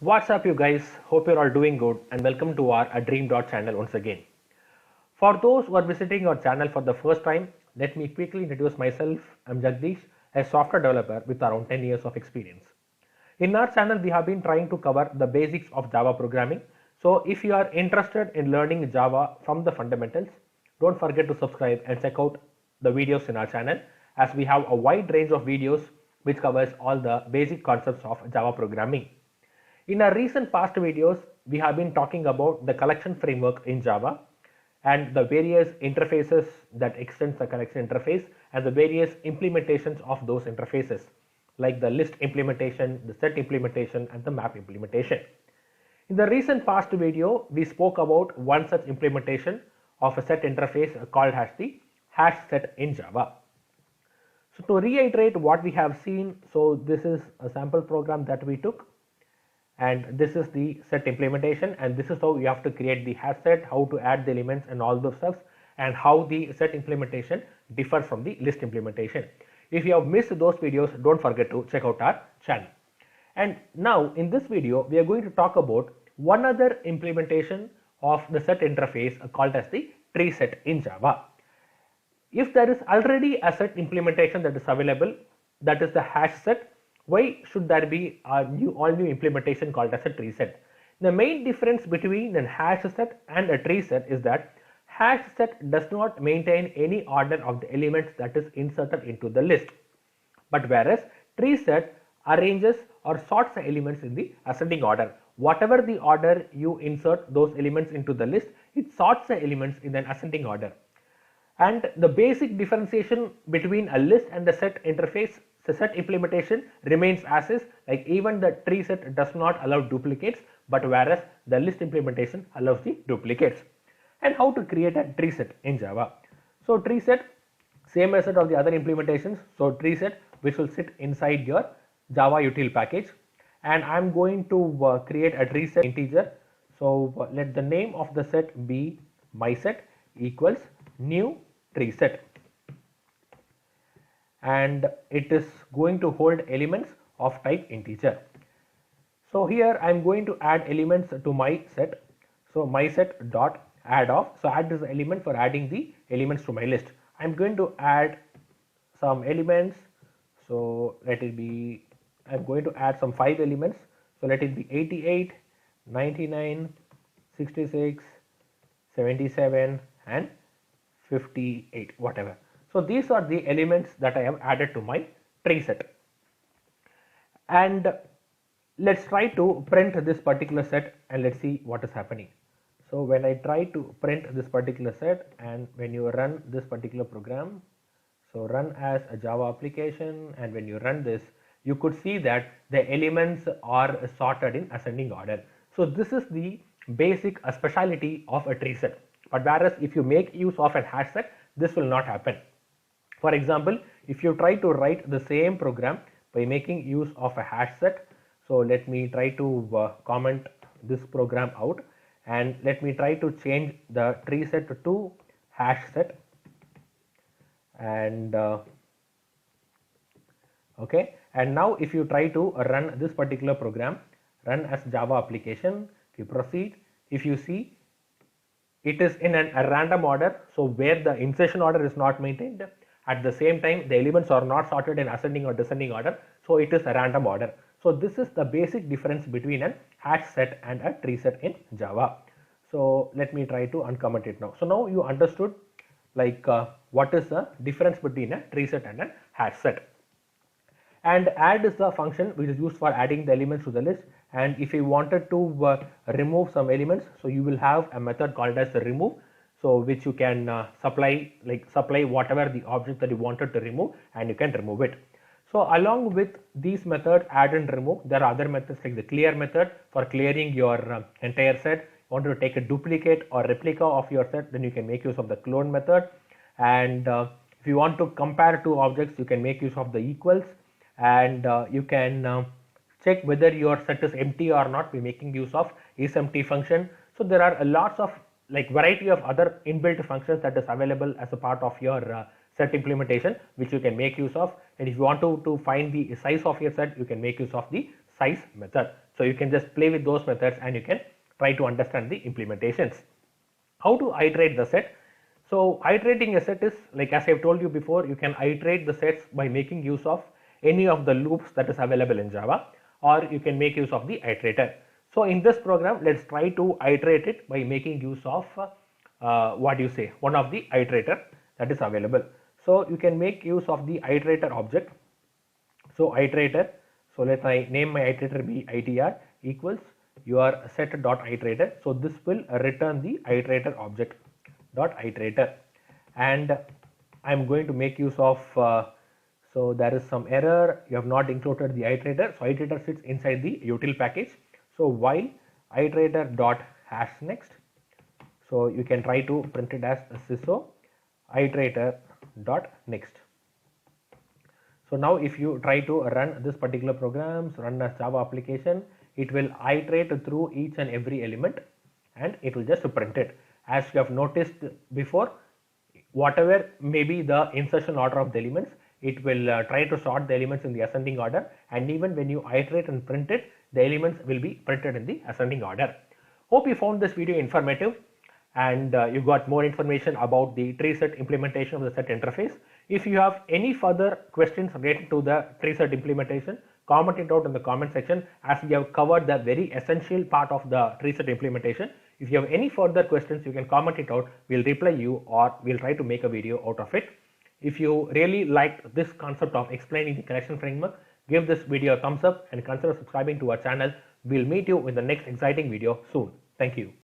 What's up, you guys? Hope you're all doing good and welcome to our Dream Dot channel once again. For those who are visiting our channel for the first time, let me quickly introduce myself. I'm Jagdish, a software developer with around 10 years of experience. In our channel, we have been trying to cover the basics of Java programming. So if you are interested in learning Java from the fundamentals, don't forget to subscribe and check out the videos in our channel, as we have a wide range of videos which covers all the basic concepts of Java programming. In our recent past videos, we have been talking about the collection framework in Java and the various interfaces that extends the collection interface and the various implementations of those interfaces, like the list implementation, the set implementation, and the map implementation. In the recent past video, we spoke about one such implementation of a set interface called as the hash set in Java. So to reiterate what we have seen, so this is a sample program that we took, and this is the set implementation, and this is how you have to create the hash set, how to add the elements and all those stuff, and how the set implementation differs from the list implementation. If you have missed those videos, don't forget to check out our channel. And now in this video, we are going to talk about one other implementation of the set interface called as the tree set in Java. If there is already a set implementation that is available, that is the hash set, why should there be a all new implementation called as a tree set? The main difference between a hash set and a tree set is that hash set does not maintain any order of the elements that is inserted into the list, but whereas tree set arranges or sorts the elements in the ascending order. Whatever the order you insert those elements into the list, it sorts the elements in an ascending order. And the basic differentiation between a list and the set interface, the set implementation remains as is, like even the tree set does not allow duplicates, but whereas the list implementation allows the duplicates. And how to create a tree set in Java? So tree set, same method of the other implementations. So tree set, which will sit inside your Java util package, and I'm going to create a tree set integer. So let the name of the set be my set equals new tree set, and it is going to hold elements of type integer. So here I am going to add elements to my set. So my set dot add of, so add is the element for adding the elements to my list. I am going to add some elements, so let it be, I am going to add some 5 elements, so let it be 88, 99, 66, 77 and 58, whatever. So these are the elements that I have added to my tree set. And let's try to print this particular set and let's see what is happening. So when I try to print this particular set, and when you run this particular program, so run as a Java application, and when you run this, you could see that the elements are sorted in ascending order. So this is the basic speciality of a tree set. But whereas if you make use of a hash set, this will not happen. For example, if you try to write the same program by making use of a hash set, so let me try to comment this program out, and let me try to change the tree set to hash set, and okay, and now if you try to run this particular program, run as Java application, you proceed, if you see, it is in a random order, so where the insertion order is not maintained. At the same time, the elements are not sorted in ascending or descending order, so it is a random order. So this is the basic difference between a hash set and a tree set in Java. So let me try to uncomment it now. So now you understood like what is the difference between a tree set and a hash set. And add is the function which is used for adding the elements to the list, and if you wanted to remove some elements, so you will have a method called as remove, so which you can supply whatever the object that you wanted to remove, and you can remove it. So along with these methods, add and remove, there are other methods like the clear method for clearing your entire set. You want to take a duplicate or replica of your set, then you can make use of the clone method. And if you want to compare two objects, you can make use of the equals, and you can check whether your set is empty or not by making use of isEmpty function. So there are lots of like variety of other inbuilt functions that is available as a part of your set implementation, which you can make use of. And if you want to find the size of your set, you can make use of the size method. So you can just play with those methods and you can try to understand the implementations. How to iterate the set? So iterating a set is like, as I've told you before, you can iterate the sets by making use of any of the loops that is available in Java, or you can make use of the iterator. So in this program, let's try to iterate it by making use of one of the iterator that is available. So you can make use of the iterator object. So iterator, so let I name my iterator be itr equals your set dot iterator. So this will return the iterator object dot iterator, and I'm going to make use of so there is some error, you have not included the iterator. So iterator sits inside the util package. So while iterator dot hash next, so you can try to print it as sysO iterator dot next. So now if you try to run this particular program, run as Java application, it will iterate through each and every element and it will just print it. As you have noticed before, whatever may be the insertion order of the elements, it will try to sort the elements in the ascending order, and even when you iterate and print it, the elements will be printed in the ascending order. Hope you found this video informative and you got more information about the tree set implementation of the set interface. If you have any further questions related to the tree set implementation, comment it out in the comment section, as we have covered the very essential part of the tree set implementation. If you have any further questions, you can comment it out. We'll reply you, or we'll try to make a video out of it. If you really liked this concept of explaining the connection framework, give this video a thumbs up and consider subscribing to our channel. We'll meet you in the next exciting video soon. Thank you.